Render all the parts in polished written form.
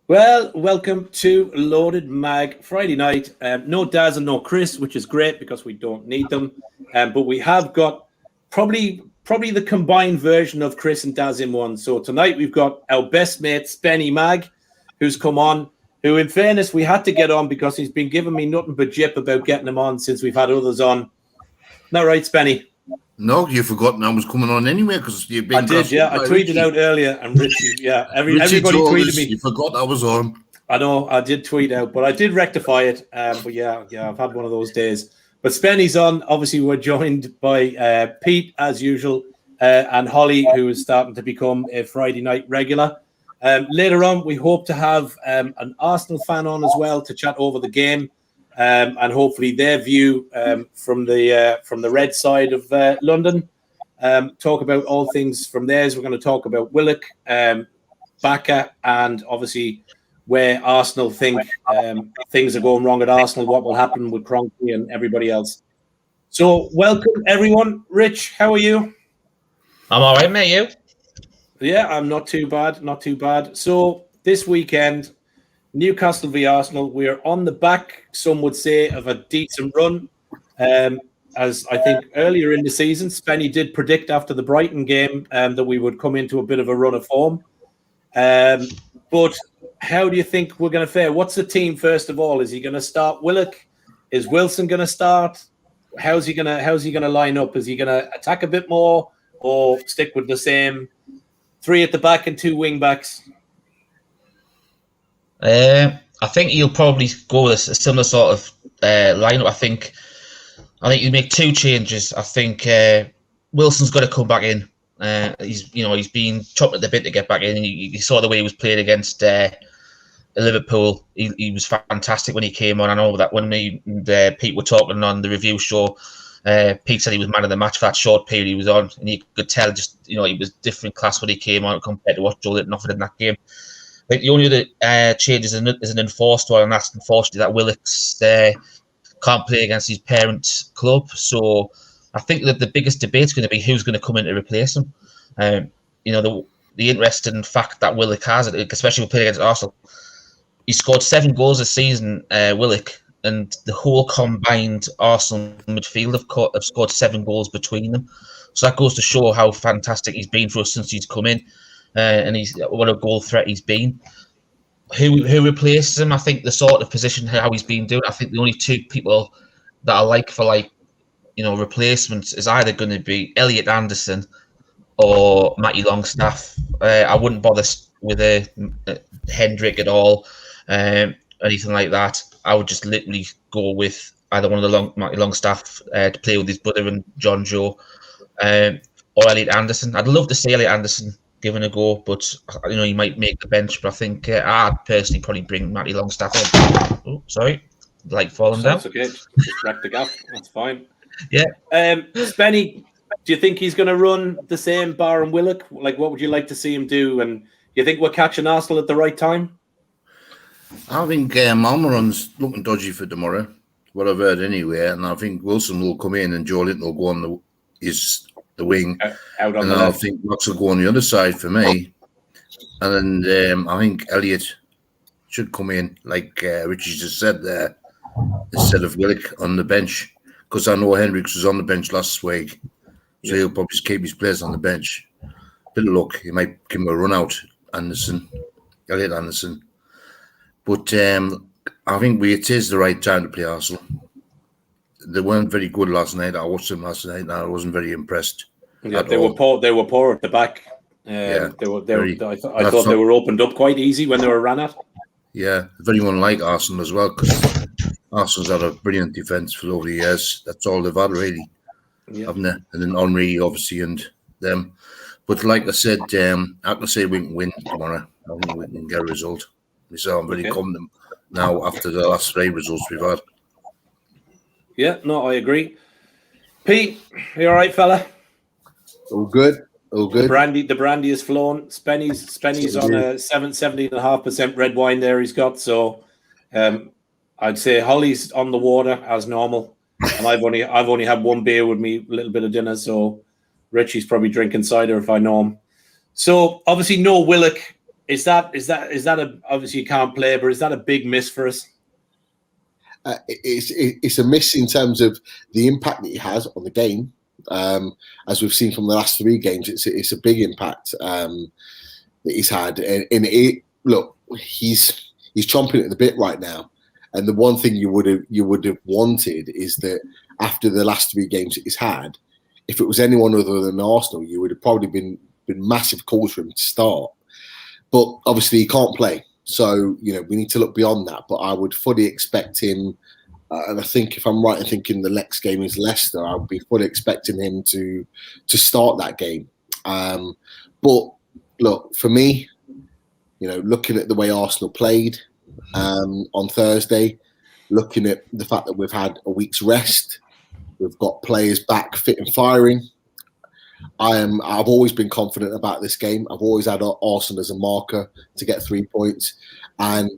Well, welcome to Loaded Mag Friday night. No Daz and no Chris, which is great because we don't need them. But we have got probably the combined version of Chris and Daz in one. So tonight we've got our best mate, Spenny Mag, who's come on, who in fairness, we had to get on because he's been giving me nothing but jip about getting him on since we've had others on. Not right, Spenny? No, you've forgotten I was coming on anyway because you've been. I did, yeah. I tweeted Richie out earlier, and Richie, yeah, everybody tweeted me. You forgot I was on. I know, I did tweet out, but I did rectify it. But yeah, I've had one of those days. But Spenny's on. Obviously, we're joined by Pete as usual, and Holly, who is starting to become a Friday night regular. Later on, we hope to have an Arsenal fan on as well to chat over the game. And hopefully their view from the red side of London. Talk about all things from theirs. We're going to talk about Willock, Baka, and obviously where Arsenal think things are going wrong at Arsenal, what will happen with Kroenke and everybody else. So welcome, everyone. Rich, how are you? I'm all right, mate. You? Yeah, I'm not too bad. Not too bad. So this weekend, Newcastle v Arsenal. We're on the back, some would say, of a decent run. As I think earlier in the season, Spenny did predict after the Brighton game that we would come into a bit of a run of form. But how do you think we're going to fare? What's the team first of all? Is he going to start Willock? Is Wilson going to start? How's he going to line up? Is he going to attack a bit more or stick with the same 3 at the back and 2 wing backs? I think he'll probably go with a similar sort of lineup. I think he'll make 2 changes. I think Wilson's got to come back in. He's been chopped at the bit to get back in. You saw the way he was playing against Liverpool. He was fantastic when he came on. I know that when me and Pete were talking on the review show, Pete said he was man of the match for that short period he was on, and you could tell he was different class when he came on compared to what Joe Linton offered in that game. I think the only other change is an enforced one, and that's unfortunately that Willock's can't play against his parent club. So I think that the biggest debate is going to be who's going to come in to replace him. The interesting fact that Willock has, especially when playing against Arsenal, he scored 7 goals this season, Willock, and the whole combined Arsenal midfield have scored 7 goals between them. So that goes to show how fantastic he's been for us since he's come in. And what a goal threat he's been. Who replaces him? I think the sort of position how he's been doing. I think the only 2 people that I like for replacements is either going to be Elliot Anderson or Matty Longstaff. I wouldn't bother with a Hendrick at all, anything like that. I would just literally go with either one of the Matty Longstaff to play with his brother and John Joe, or Elliot Anderson. I'd love to see Elliot Anderson given a go, but he might make the bench. But I think I'd personally probably bring Matty Longstaff in. Oh, sorry, falling down. That's okay. Just wreck the gap. That's fine. Yeah. Spenny, do you think he's going to run the same bar and Willock? What would you like to see him do? And do you think we're catching Arsenal at the right time? I think Almiron's looking dodgy for tomorrow. What I've heard anyway, and I think Wilson will come in and Joe Linton will go on the wing, out on and I think Knox will go on the other side for me. And then I think Elliot should come in, like Richie just said there, instead of Willock on the bench, because I know Hendricks was on the bench last week, so he'll probably keep his place on the bench. Bit of luck, he might give him a run out, Elliot Anderson. But I think it is the right time to play Arsenal. They weren't very good last night. I watched them last night, and I wasn't very impressed. Yeah, they were poor. They were poor at the back. I thought they were opened up quite easy when they were ran at. Yeah, very unlike Arsenal as well, because Arsenal's had a brilliant defence for over the years. That's all they've had, really, haven't they? And then Henry, obviously, and them. But like I said, I can say we can win tomorrow. I think we can get a result. So I'm very confident now after the last 3 results we've had. Yeah, no, I agree. Pete, you all right, fella? All good. All good. The brandy has flown. Spenny's on a 17.5% red wine there he's got. So I'd say Holly's on the water as normal. And I've only had 1 beer with me, a little bit of dinner. So Richie's probably drinking cider if I know him. So obviously no Willock. Is that obviously you can't play, but is that a big miss for us? It's a miss in terms of the impact that he has on the game. As we've seen from the last 3 games, it's a big impact that he's had. And look, he's chomping at the bit right now. And the one thing you would have wanted is that after the last 3 games that he's had, if it was anyone other than Arsenal, you would have probably been massive calls for him to start. But obviously he can't play. So, we need to look beyond that. But I would fully expect him, and I think if I'm right in thinking the next game is Leicester, I would be fully expecting him to start that game. But look, for me, looking at the way Arsenal played on Thursday, looking at the fact that we've had a week's rest, we've got players back fit and firing. I've always been confident about this game. I've always had Arsenal as a marker to get 3 points. And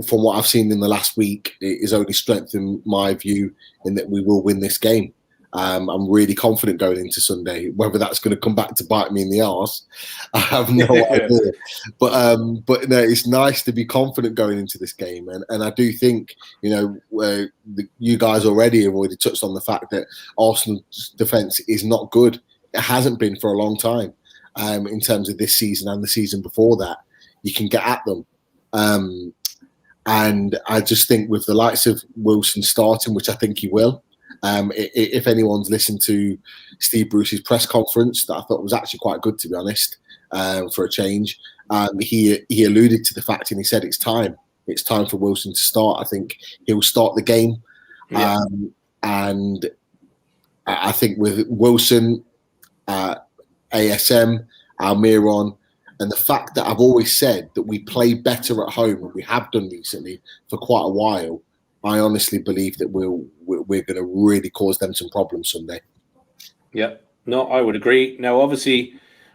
from what I've seen in the last week, it has only strengthened my view in that we will win this game. I'm really confident going into Sunday. Whether that's going to come back to bite me in the arse, I have no idea. But no, it's nice to be confident going into this game. And I do think, you guys already have already touched on the fact that Arsenal's defence is not good. It hasn't been for a long time in terms of this season and the season before that. You can get at them. And I just think with the likes of Wilson starting, which I think he will, if anyone's listened to Steve Bruce's press conference, that I thought was actually quite good, to be honest, for a change, he alluded to the fact and he said it's time for Wilson to start. I think he'll start the game. Yeah. And I think with Wilson, ASM, Almiron, and the fact that I've always said that we play better at home, and we have done recently for quite a while, I honestly believe that we're going to really cause them some problems Sunday. Yeah, no, I would agree. Now, obviously,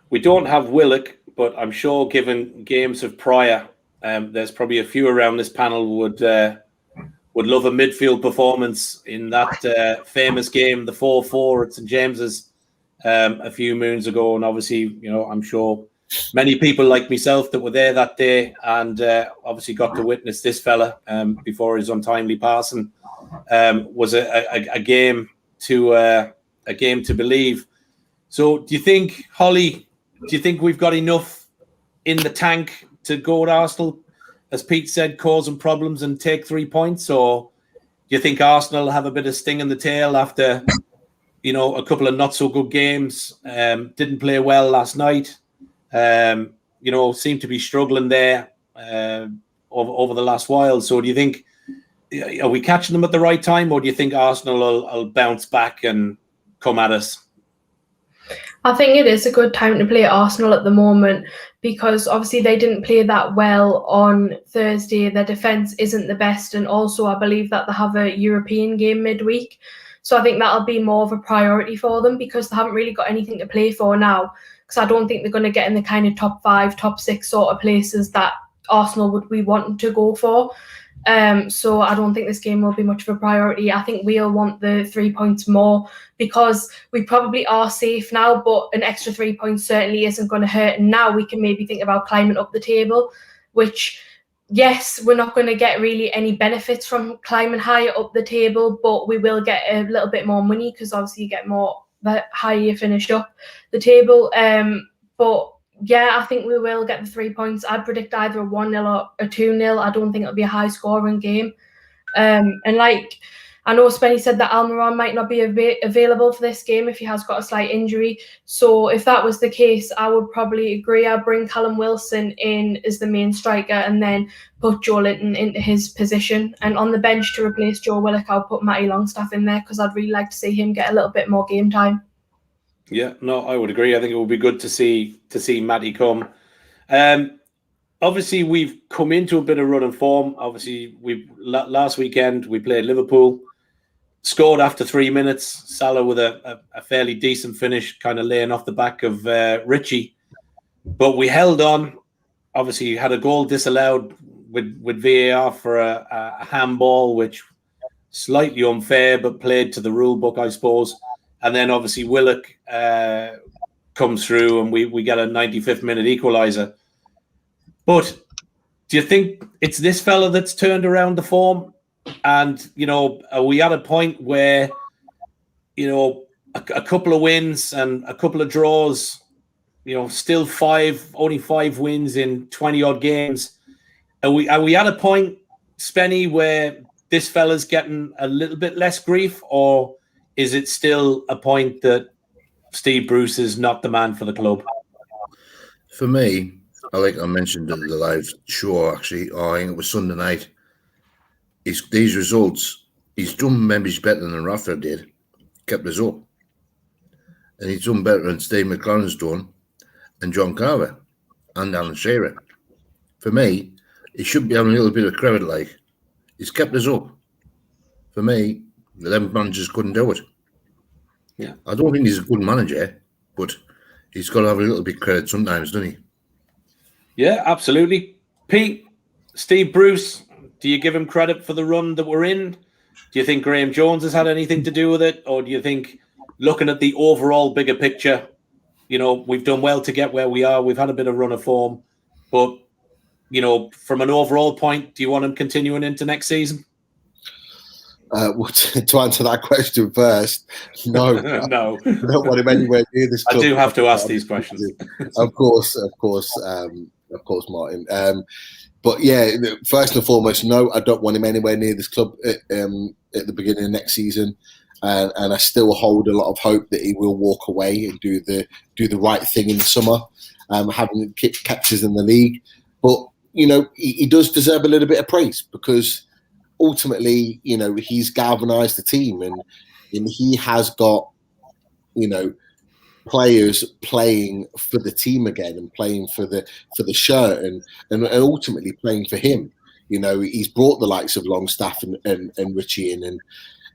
we don't have Willock, but I'm sure given games of prior, there's probably a few around this panel would love a midfield performance in that famous game, the 4-4 at St James's a few moons ago. And obviously, I'm sure many people like myself that were there that day and obviously got to witness this fella before his untimely passing was a game to believe. So do you think, Holly, we've got enough in the tank to go at Arsenal, as Pete said, causing problems and take 3 points? Or do you think Arsenal have a bit of sting in the tail after, a couple of not so good games, didn't play well last night, seemed to be struggling there over the last while? So do you think, are we catching them at the right time, or do you think Arsenal will bounce back and come at us? I think it is a good time to play Arsenal at the moment because obviously they didn't play that well on Thursday. Their defence isn't the best, and also I believe that they have a European game midweek. So I think that'll be more of a priority for them because they haven't really got anything to play for now, because I don't think they're going to get in the kind of top 5, top 6 sort of places that Arsenal would be wanting to go for. So I don't think this game will be much of a priority. I think we'll want the 3 points more because we probably are safe now, but an extra 3 points certainly isn't going to hurt. And now we can maybe think about climbing up the table, which, yes, we're not going to get really any benefits from climbing higher up the table, but we will get a little bit more money because obviously you get more the higher you finish up the table. But yeah, I think we will get the 3 points. I'd predict either a 1-0 or a 2-0. I don't think it'll be a high scoring game. And like, I know Spenny said that Almiron might not be available for this game if he has got a slight injury. So if that was the case, I would probably agree. I'd bring Callum Wilson in as the main striker and then put Joe Linton into his position. And on the bench to replace Joe Willock, I'll put Matty Longstaff in there because I'd really like to see him get a little bit more game time. Yeah, no, I would agree. I think it would be good to see Matty come. Obviously, we've come into a bit of run and form. Obviously, last weekend we played Liverpool, scored after 3 minutes. Salah with a fairly decent finish, kind of laying off the back of Richie. But we held on. Obviously, had a goal disallowed with VAR for a handball, which slightly unfair, but played to the rule book, I suppose. And then obviously Willock comes through, and we get a 95th minute equaliser. But do you think it's this fella that's turned around the form? And, are we at a point where, a couple of wins and a couple of draws, still only 5 wins in 20 odd games. Are we at a point, Spenny, where this fella's getting a little bit less grief, or is it still a point that Steve Bruce is not the man for the club? For me, I mentioned in the live show, actually, I think it was Sunday night, these results, he's done maybe better than Rafa did, kept us up. And he's done better than Steve McLaren's done, and John Carver, and Alan Shearer. For me, he should be having a little bit of credit, he's kept us up. For me, the 11 managers couldn't do it. Yeah, I don't think he's a good manager, but he's got to have a little bit of credit sometimes, doesn't he? Yeah, absolutely. Pete, Steve Bruce, do you give him credit for the run that we're in? Do you think Graham Jones has had anything to do with it? Or do you think, looking at the overall bigger picture, we've done well to get where we are. We've had a bit of run of form. But, from an overall point, do you want him continuing into next season? Well, to answer that question first, no. No. I don't want him anywhere near this club. I do have to ask these questions. Of course, Martin. But yeah, first and foremost, no, I don't want him anywhere near this club at the beginning of next season. And I still hold a lot of hope that he will walk away and do the right thing in the summer, having catches in the league. But he does deserve a little bit of praise, because ultimately, he's galvanised the team, and he has got players playing for the team again, and playing for the shirt, and ultimately playing for him. He's brought the likes of Longstaff and Richie in,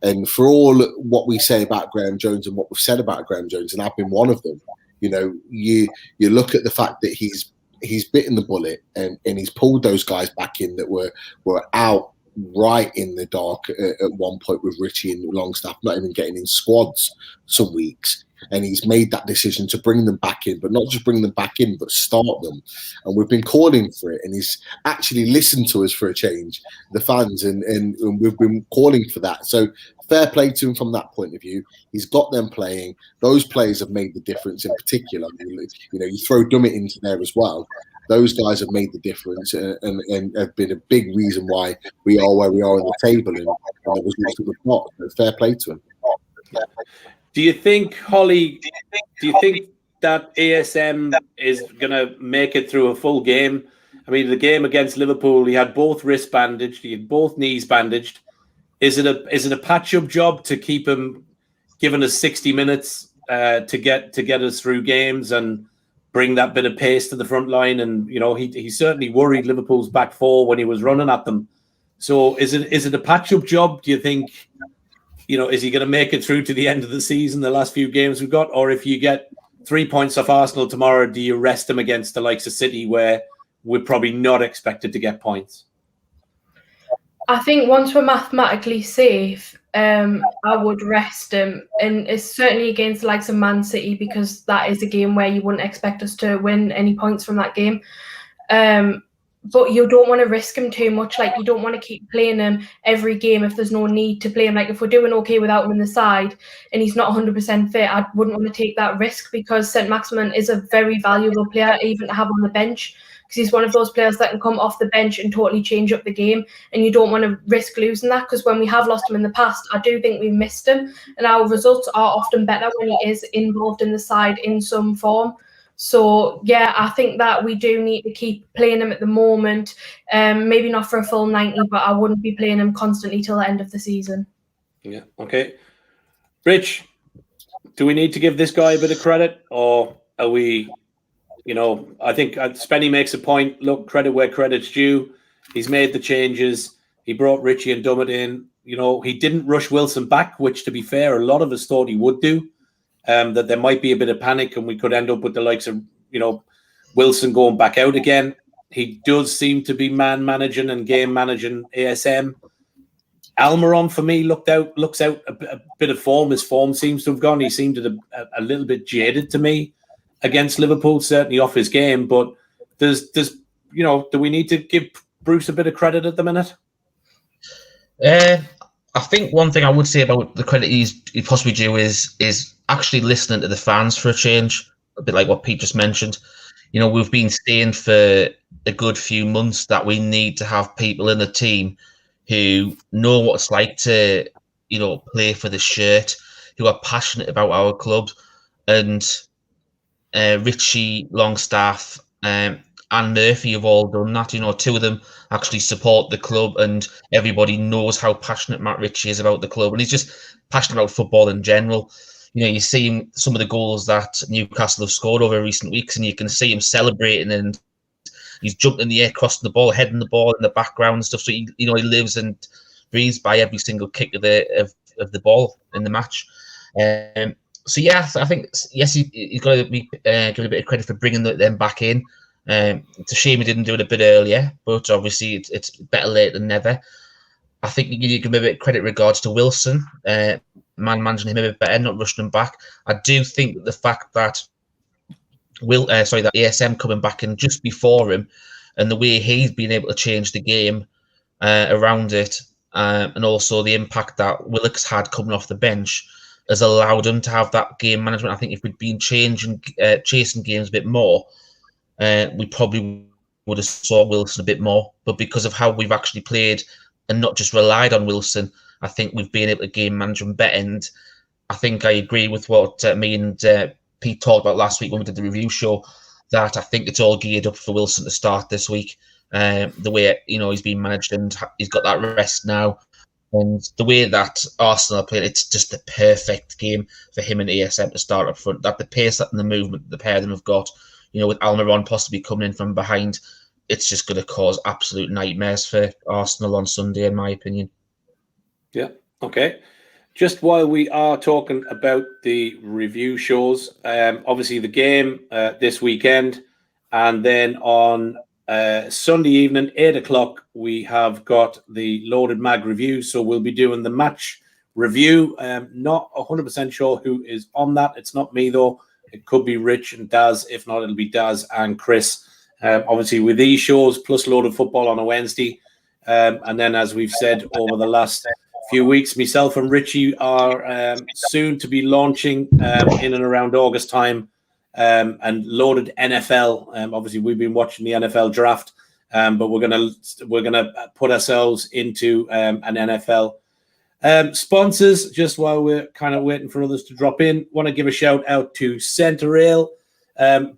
and for all what we say about Graham Jones and what we've said about Graham Jones, and I've been one of them, you look at the fact that he's bitten the bullet, and he's pulled those guys back in that were out right in the dark at one point with Richie and Longstaff, not even getting in squads some weeks. And he's made that decision to bring them back in, but not just bring them back in, but start them. And we've been calling for it, and he's actually listened to us for a change, the fans, and we've been calling for that. So fair play to him from that point of view. He's got them playing. Those players have made the difference in particular. You throw Dummett into there as well. Those guys have made the difference and have been a big reason why we are where we are on the table, and the results that we've got. So fair play to him. Do you think, Holly, that ASM is going to make it through a full game? I mean, the game against Liverpool, he had both wrists bandaged, he had both knees bandaged. Is it a patch-up job to keep him giving us 60 minutes to get us through games and bring that bit of pace to the front line? And he certainly worried Liverpool's back four when he was running at them. So is it a patch-up job? Do you think? Is he going to make it through to the end of the season, the last few games we've got? Or if you get 3 points off Arsenal tomorrow, do you rest him against the likes of City, where we're probably not expected to get points? I think once we're mathematically safe, I would rest him. And it's certainly against the likes of Man City, because that is a game where you wouldn't expect us to win any points from that game. But you don't want to risk him too much. You don't want to keep playing him every game if there's no need to play him. If we're doing okay without him in the side and he's not 100% fit, I wouldn't want to take that risk, because Saint-Maximin is a very valuable player even to have on the bench, because he's one of those players that can come off the bench and totally change up the game, and you don't want to risk losing that, because when we have lost him in the past, I do think we missed him, and our results are often better when he is involved in the side in some form. So, yeah, I think that we do need to keep playing him at the moment. Maybe not for a full 90, but I wouldn't be playing him constantly till the end of the season. Yeah, okay. Rich, do we need to give this guy a bit of credit, or are we? I think Spenny makes a point. Look, credit where credit's due. He's made the changes. He brought Richie and Dummett in. He didn't rush Wilson back, which, to be fair, a lot of us thought he would do. That there might be a bit of panic and we could end up with the likes of, Wilson going back out again. He does seem to be man managing and game managing ASM. Almiron, for me, looks out a bit of form. His form seems to have gone. He seemed a little bit jaded to me against Liverpool, certainly off his game. But do we need to give Bruce a bit of credit at the minute? I think one thing I would say about the credit he possibly due is actually listening to the fans for a change, a bit like what Pete just mentioned. We've been saying for a good few months that we need to have people in the team who know what it's like to, play for the shirt, who are passionate about our club. And Richie, Longstaff, and Murphy have all done that. Two of them actually support the club, and everybody knows how passionate Matt Ritchie is about the club, and he's just passionate about football in general. You see some of the goals that Newcastle have scored over recent weeks, and you can see him celebrating, and he's jumping in the air, crossing the ball, heading the ball in the background and stuff. So he lives and breathes by every single kick of the ball in the match. So yeah, I think yes, he's got to be given a bit of credit for bringing them back in. It's a shame he didn't do it a bit earlier, but obviously it's better late than never. I think you give him a bit of credit in regards to Wilson, man managing him a bit better, not rushing him back. I do think that the fact that that ASM coming back in just before him, and the way he's been able to change the game around it, and also the impact that Willock's had coming off the bench, has allowed him to have that game management. I think if we'd been chasing games a bit more, we probably would have saw Wilson a bit more. But because of how we've actually played and not just relied on Wilson, I think we've been able to game manage him better. And I think I agree with what me and Pete talked about last week when we did the review show, that I think it's all geared up for Wilson to start this week. The way he's been managed, and he's got that rest now. And the way that Arsenal are playing, it's just the perfect game for him and ASM to start up front. That the pace and the movement the pair of them have got, with Almiron possibly coming in from behind, it's just going to cause absolute nightmares for Arsenal on Sunday, in my opinion. Yeah, okay. Just while we are talking about the review shows, obviously the game this weekend, and then on Sunday evening, 8 o'clock, we have got the Loaded Mag review. So we'll be doing the match review. Not 100% sure who is on that. It's not me, though. It could be Rich and Daz. If not, it'll be Daz and Chris. Obviously, with these shows, plus Loaded Football on a Wednesday. And then, as we've said over the last few weeks, myself and Richie are soon to be launching in and around August time. And Loaded NFL. Obviously, we've been watching the NFL draft, but we're gonna put ourselves into an NFL sponsors. Just while we're kind of waiting for others to drop in, want to give a shout out to Centre Ale.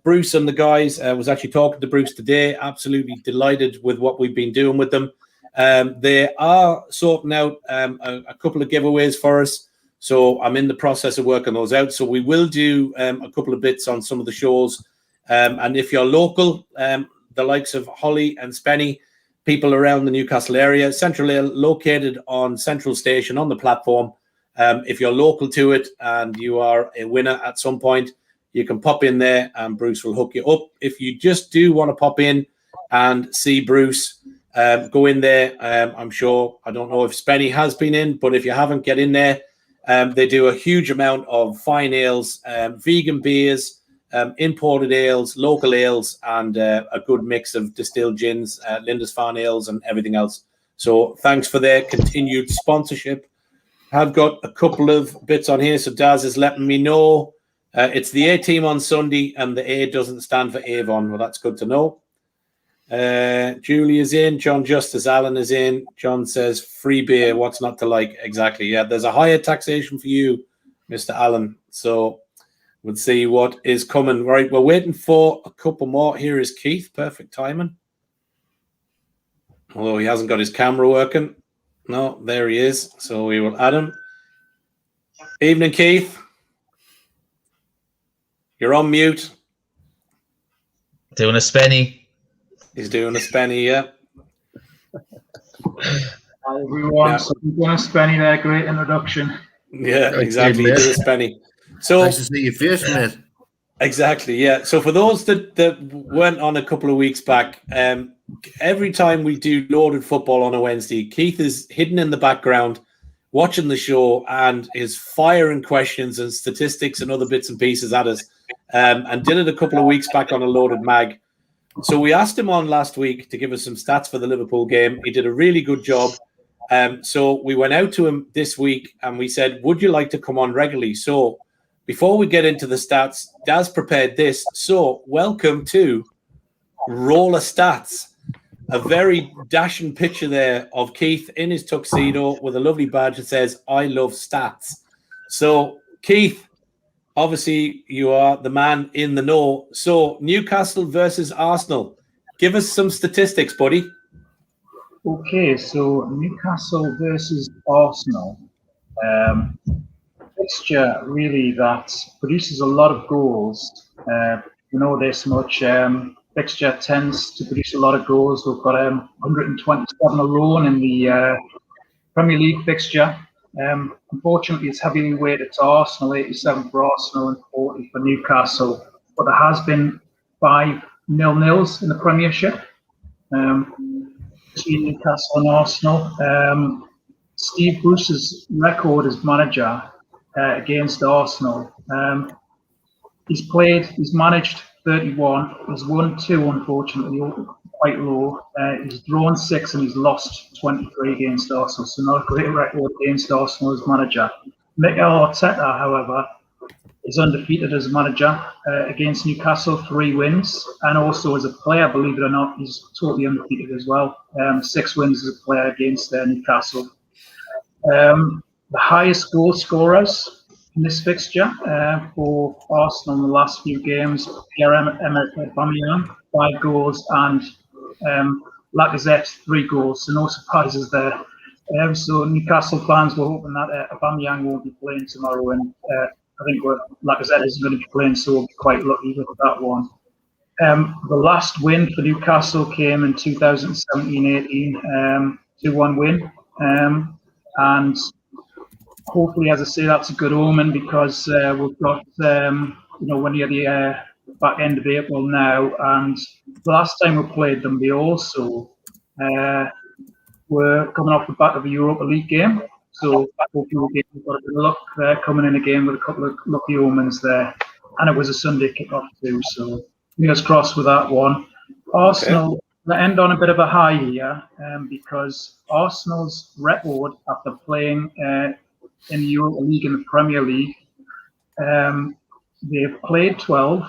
Bruce and the guys. Was actually talking to Bruce today. Absolutely delighted with what we've been doing with them. They are sorting out a couple of giveaways for us. So I'm in the process of working those out. So we will do a couple of bits on some of the shows. And if you're local, the likes of Holly and Spenny, people around the Newcastle area, Central Ale, located on Central Station on the platform. If you're local to it and you are a winner at some point, you can pop in there and Bruce will hook you up. If you just do want to pop in and see Bruce, go in there. I'm sure, I don't know if Spenny has been in, but if you haven't, get in there. They do a huge amount of fine ales, vegan beers, imported ales, local ales, and a good mix of distilled gins, Lindisfarne ales, and everything else. So thanks for their continued sponsorship. I've got a couple of bits on here. So Daz is letting me know it's the A team on Sunday, and the A doesn't stand for Avon. Well, that's good to know. Julie is in. John Justice Allen is in. John says free beer. What's not to like? Exactly. Yeah, there's a higher taxation for you, Mr. Allen. So we'll see what is coming. Right, we're waiting for a couple more. Here is Keith. Perfect timing. Although he hasn't got his camera working. No, there he is. So we will add him. Evening, Keith. You're on mute. Doing a spenny. He's doing a spenny, yeah. Hi everyone. Yeah. So you're doing a spenny there. Great introduction. Yeah, Okay, exactly. He mate. did a spenny. So Nice to see your face, mate. exactly, yeah. So for those that went on a couple of weeks back, every time we do Loaded Football on a Wednesday, Keith is hidden in the background watching the show and is firing questions and statistics and other bits and pieces at us, and did it a couple of weeks back on a Loaded Mag. So we asked him on last week to give us some stats for the Liverpool game. He did a really good job. So we went out to him this week and we said, would you like to come on regularly? So before we get into the stats, Daz prepared this. So welcome to Roller Stats. A very dashing picture there of Keith in his tuxedo with a lovely badge that says, I love stats. So Keith, obviously you are the man in the know. So Newcastle versus Arsenal. Give us some statistics, buddy. Okay, so Newcastle versus Arsenal. Fixture really that produces a lot of goals. We know this much. Fixture tends to produce a lot of goals. We've got 127 alone in the Premier League fixture. Unfortunately, it's heavily weighted to Arsenal, 87 for Arsenal and 40 for Newcastle. But there has been 5 0-0s in the Premiership between Newcastle and Arsenal. Steve Bruce's record as manager against Arsenal. He's managed 31. He's won 2, unfortunately, quite low. He's drawn 6 and he's lost 23 against Arsenal. So not a great record against Arsenal as manager. Mikel Arteta, however, is undefeated as manager against Newcastle, 3 wins. And also as a player, believe it or not, he's totally undefeated as well. 6 wins as a player against Newcastle. The highest goal scorers in this fixture for Arsenal in the last few games, Pierre-Emerick Aubameyang, 5 goals, and Lacazette, 3 goals. So no surprises there. So Newcastle fans were hoping that Aubameyang won't be playing tomorrow, and I think Lacazette isn't going to be playing, so we'll be quite lucky with that one. The last win for Newcastle came in 2017-18, 2-1 win. And hopefully, as I say, that's a good omen because we've got, we're near the back end of April now. And the last time we played them, they also were coming off the back of a Europa League game. So hopefully we've got a bit of luck there coming in again with a couple of lucky omens there. And it was a Sunday kickoff too. So fingers crossed with that one. Arsenal, they end on a bit of a high here because Arsenal's record after playing in the Europa League and the Premier League, they've played 12,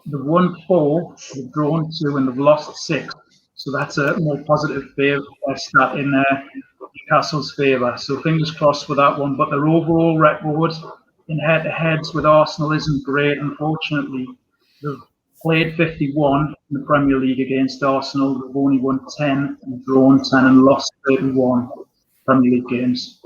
they've won 4, they've drawn 2, and they've lost 6. So that's a more positive stat in Newcastle's favour. So fingers crossed with that one. But their overall record in head-to-heads with Arsenal isn't great, unfortunately. They've played 51 in the Premier League against Arsenal. They've only won 10 and drawn 10 and lost 31 Premier League games.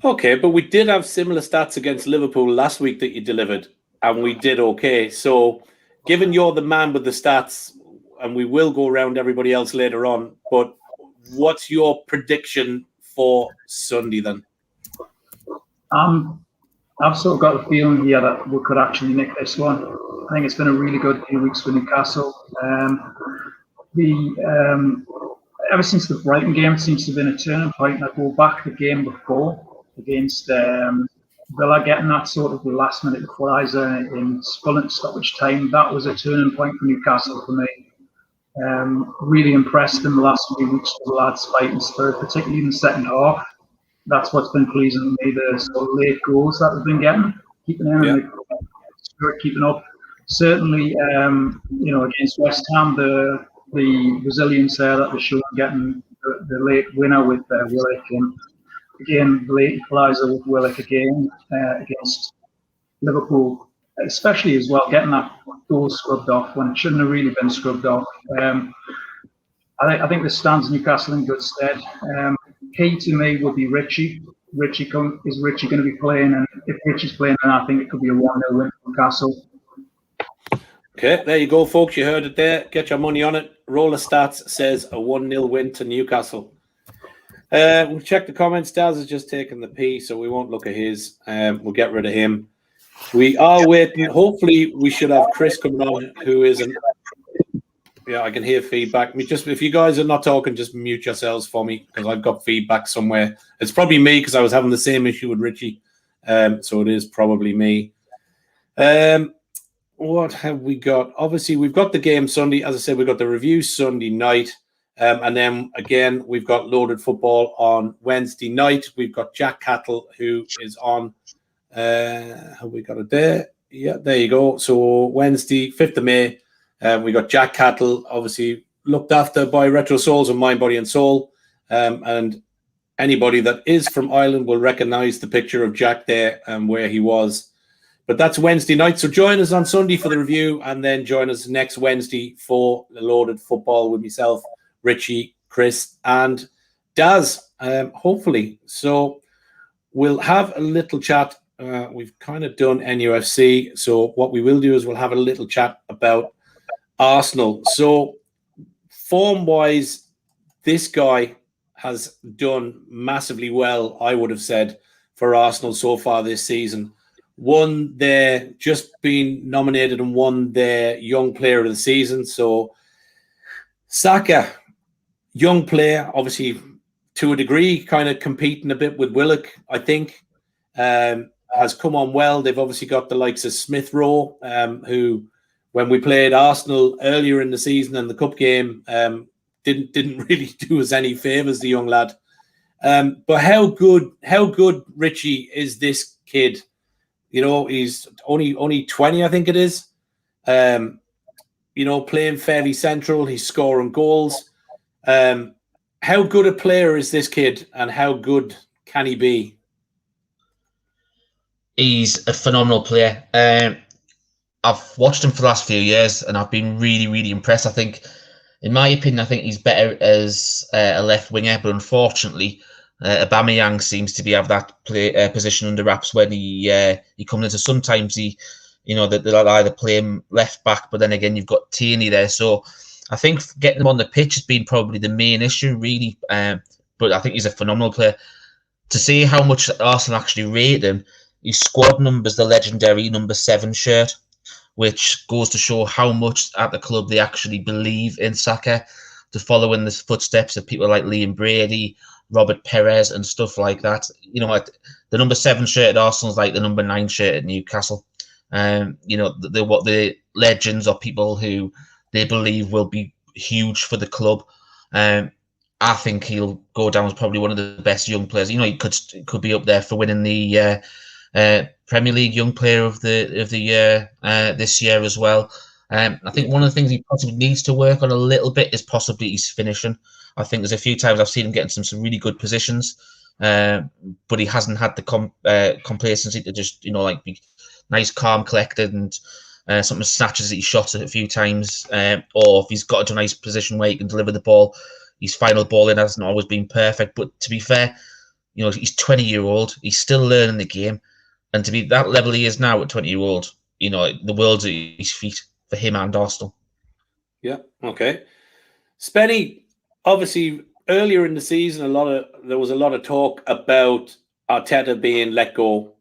Okay, but we did have similar stats against Liverpool last week that you delivered, and we did okay. So given you're the man with the stats, and we will go around everybody else later on, but what's your prediction for Sunday then? I've sort of got the feeling here that we could actually nick this one. I think it's been a really good few weeks for Newcastle. Ever since the Brighton game, it seems to have been a turning point. I go back the game before against Villa, getting that sort of last-minute equaliser in stoppage time. That was a turning point for Newcastle for me. Really impressed in the last few weeks with the lads' fighting spirit, particularly in the second half. That's what's been pleasing to me, the sort of late goals that we've been getting, keeping in and the keeping up. Certainly, against West Ham, the resilience there that they're showing, getting the late winner with Willock, and again, the late equaliser with Willock again against Liverpool, especially as well, getting that goal scrubbed off when it shouldn't have really been scrubbed off. I think this stands Newcastle in good stead. Key to me would be Richie. Richie going to be playing? And if Richie's playing, then I think it could be a 1-0 win for Newcastle. Okay, there you go, folks. You heard it there. Get your money on it. Roller Stats says a 1-0 win to Newcastle. We'll check the comments. Daz has just taken the P, so we won't look at his. We'll get rid of him. We are waiting. Hopefully, we should have Chris coming on, who is an... Yeah, I can hear feedback. If you guys are not talking, just mute yourselves for me, because I've got feedback somewhere. It's probably me, because I was having the same issue with Richie. So it is probably me. What have we got? Obviously, we've got the game Sunday. As I said, we've got the review Sunday night. And then, again, we've got Loaded Football on Wednesday night. We've got Jack Cattle, who is on... have we got it there? Yeah, there you go. So Wednesday, 5th of May, we got Jack Cattle, obviously looked after by Retro Souls and Mind, Body and Soul. And anybody that is from Ireland will recognise the picture of Jack there and where he was. But that's Wednesday night. So join us on Sunday for the review, and then join us next Wednesday for the Loaded Football with myself, Richie, Chris, and Daz, hopefully. So we'll have a little chat. We've kind of done NUFC. So what we will do is we'll have a little chat about Arsenal. So form-wise, this guy has done massively well, I would have said, for Arsenal so far this season. Won their, just been nominated and won their Young Player of the Season. So Saka, young player, obviously to a degree, kind of competing a bit with Willock, I think, has come on well. They've obviously got the likes of Smith Rowe, who, when we played Arsenal earlier in the season in the cup game, didn't really do us any favours, the young lad. But how good, Richie, is this kid? You know, he's only 20, I think it is. You know, playing fairly central. He's scoring goals. How good a player is this kid, and how good can he be? He's a phenomenal player. I've watched him for the last few years, and I've been really, really impressed. I think, in my opinion, I think he's better as a left winger, but unfortunately, Aubameyang seems to have that position under wraps when he comes into. Sometimes they'll either play him left back, but then again you've got Tierney there. So I think getting him on the pitch has been probably the main issue, really. But I think he's a phenomenal player. To see how much Arsenal actually rate him, his squad number's the legendary number 7 shirt, which goes to show how much at the club they actually believe in Saka, to follow in the footsteps of people like Liam Brady, Robert Perez, and stuff like that. You know, like the number 7 shirt at Arsenal's like the number 9 shirt at Newcastle. You know, the legends or people who they believe will be huge for the club. I think he'll go down as probably one of the best young players. You know, he could be up there for winning the Premier League Young Player of the Year this year as well. I think one of the things he possibly needs to work on a little bit is possibly his finishing. I think there's a few times I've seen him getting some really good positions, but he hasn't had the complacency to just, you know, like be nice, calm, collected, and sometimes snatches that he shot a few times, or if he's got into a nice position where he can deliver the ball, his final ball in hasn't always been perfect. But to be fair, you know, he's 20-year-old, he's still learning the game, and to be that level he is now at 20-year-old, you know, the world's at his feet for him and Arsenal. Yeah, okay. Spenny, obviously, earlier in the season, there was a lot of talk about Arteta being let go.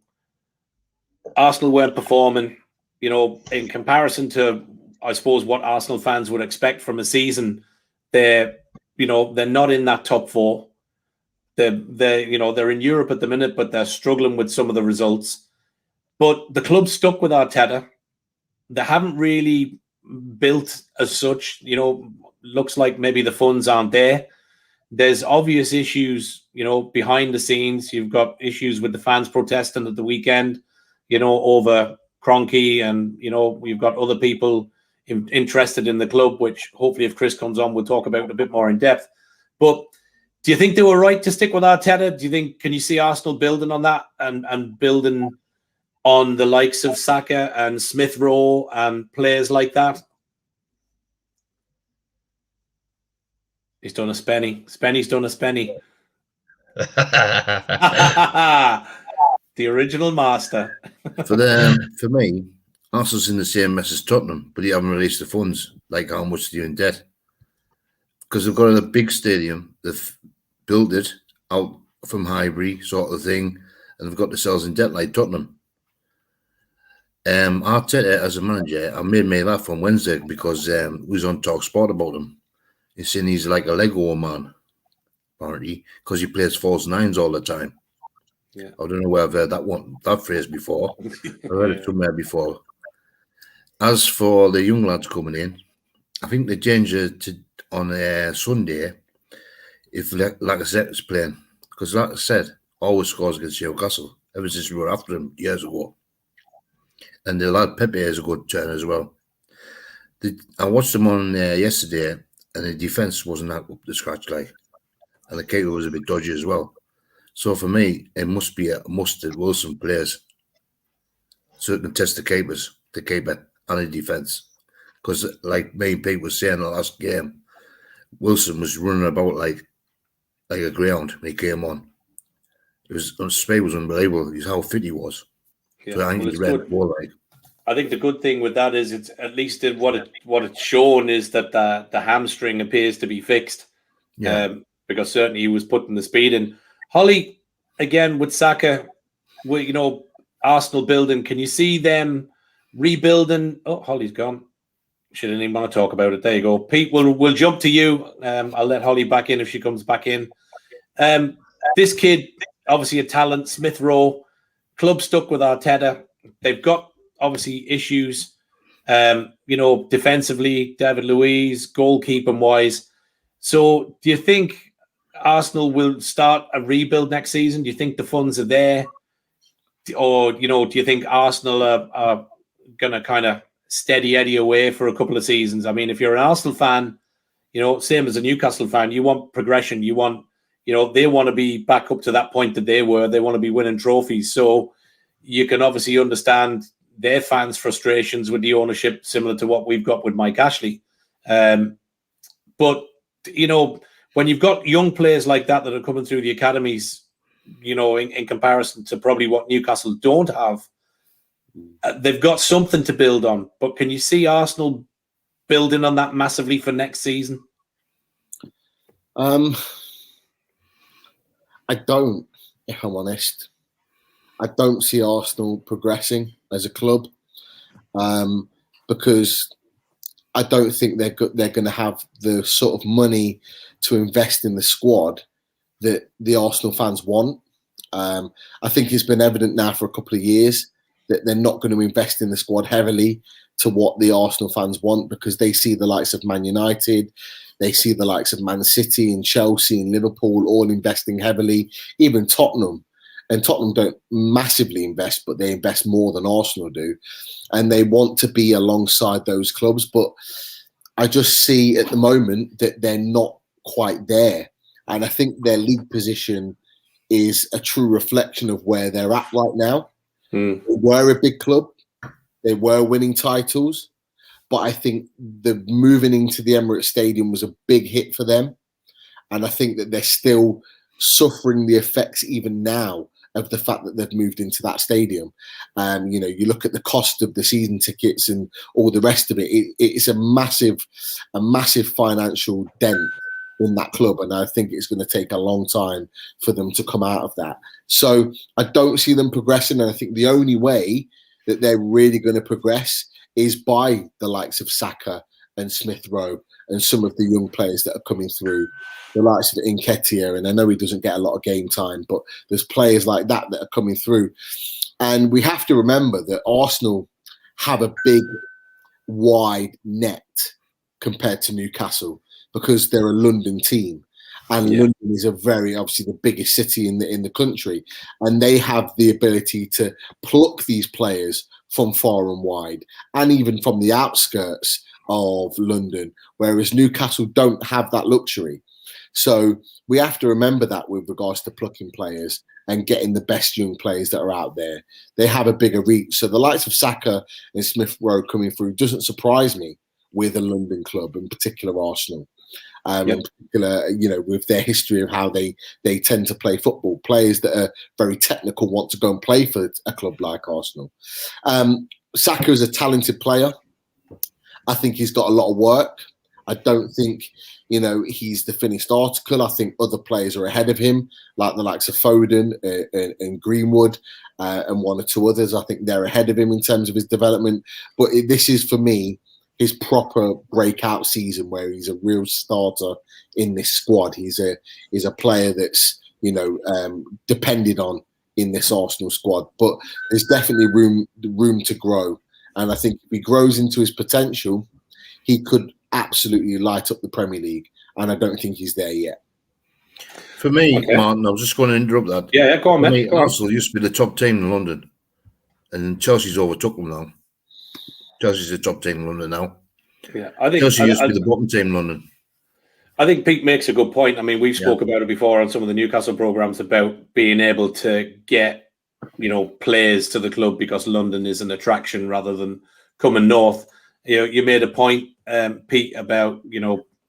Arsenal weren't performing, you know, in comparison to, I suppose, what Arsenal fans would expect from a season. They're not in that top 4. They're in Europe at the minute, but they're struggling with some of the results. But the club stuck with Arteta. They haven't really built as such. You know, looks like maybe the funds aren't there. There's obvious issues, you know, behind the scenes. You've got issues with the fans protesting at the weekend, you know, over Kroenke, and, you know, we've got other people interested in the club, which hopefully if Chris comes on, we'll talk about a bit more in depth. But do you think they were right to stick with Arteta? Do you think, can you see Arsenal building on that and building on the likes of Saka and Smith Rowe and players like that? He's done a Spenny. Spenny's done a Spenny. The original master. For me, Arsenal's in the same mess as Tottenham, but you haven't released the funds. Like how much are you in debt? Because they've got a big stadium, they've built it out from Highbury, sort of thing, and they've got themselves in debt like Tottenham. Arteta, as a manager, I made me laugh on Wednesday because we was on Talk Sport about him. He's saying he's like a Lego man, apparently, because he plays false nines all the time. Yeah. I don't know where I've heard that phrase before. I've heard it somewhere before. As for the young lads coming in, I think they changed it on Sunday if Lacazette is playing. Because Lacazette always scores against Newcastle ever since we were after him years ago. And the lad Pepe has a good turn as well. I watched them on yesterday, and the defence wasn't that up to scratch, like. And the keeper was a bit dodgy as well. So for me, it must be a mustard Wilson players so it can test the keeper and the defence. Because like me and Pete was saying the last game, Wilson was running about like a ground when he came on. Spade was unbelievable. He's how fit he was. Yeah, so I think he's read the ball like. I think the good thing with that is it's at least what it's shown is that the hamstring appears to be fixed. Yeah. Because certainly he was putting the speed in. Holly, again with Saka, Arsenal building. Can you see them rebuilding? Oh, Holly's gone. She didn't even want to talk about it. There you go. Pete, we'll jump to you. I'll let Holly back in if she comes back in. This kid, obviously a talent, Smith Rowe, club stuck with Arteta. They've got obviously issues, defensively, David Luiz, goalkeeping wise. So do you think Arsenal will start a rebuild next season? Do you think the funds are there? Or, do you think Arsenal are going to kind of steady Eddie away for a couple of seasons? I mean, if you're an Arsenal fan, same as a Newcastle fan, you want progression. You want, they want to be back up to that point that they were. They want to be winning trophies. So you can obviously understand their fans' frustrations with the ownership, similar to what we've got with Mike Ashley. But, when you've got young players like that are coming through the academies, in comparison to probably what Newcastle don't have, they've got something to build on. But can you see Arsenal building on that massively for next season? I don't, if I'm honest. I don't see Arsenal progressing as a club because I don't think they're going to have the sort of money to invest in the squad that the Arsenal fans want. I think it's been evident now for a couple of years that they're not going to invest in the squad heavily to what the Arsenal fans want because they see the likes of Man United, they see the likes of Man City and Chelsea and Liverpool all investing heavily, even Tottenham. And Tottenham don't massively invest, but they invest more than Arsenal do. And they want to be alongside those clubs. But I just see at the moment that they're not quite there. And I think their league position is a true reflection of where they're at right now. They were a big club. They were winning titles. But I think the moving into the Emirates Stadium was a big hit for them. And I think that they're still suffering the effects even now of the fact that they've moved into that stadium. You look at the cost of the season tickets and all the rest of it. It's a massive financial dent in that club. And I think it's going to take a long time for them to come out of that. So I don't see them progressing. And I think the only way that they're really going to progress is by the likes of Saka and Smith Rowe and some of the young players that are coming through, the likes of Nketiah. And I know he doesn't get a lot of game time, but there's players like that are coming through. And we have to remember that Arsenal have a big, wide net compared to Newcastle because they're a London team. And London is obviously the biggest city in the country. And they have the ability to pluck these players from far and wide and even from the outskirts of London, whereas Newcastle don't have that luxury. So we have to remember that with regards to plucking players and getting the best young players that are out there. They have a bigger reach. So the likes of Saka and Smith Rowe coming through doesn't surprise me with a London club, in particular Arsenal. in particular, with their history of how they tend to play football. Players that are very technical want to go and play for a club like Arsenal. Saka is a talented player. I think he's got a lot of work. I don't think, he's the finished article. I think other players are ahead of him, like the likes of Foden and Greenwood and one or two others. I think they're ahead of him in terms of his development. But this is, for me, his proper breakout season where he's a real starter in this squad. He's a player that's, depended on in this Arsenal squad. But there's definitely room to grow. And I think if he grows into his potential, he could absolutely light up the Premier League. And I don't think he's there yet. For me, Martin, I was just going to interrupt that. Yeah, go on, man. Arsenal used to be the top team in London. And Chelsea's overtook them now. Chelsea's the top team in London now. Yeah, I think Chelsea used to be the bottom team in London. I think Pete makes a good point. I mean, we've spoke about it before on some of the Newcastle programs about being able to get, players to the club because London is an attraction rather than coming north. You made a point, Pete, about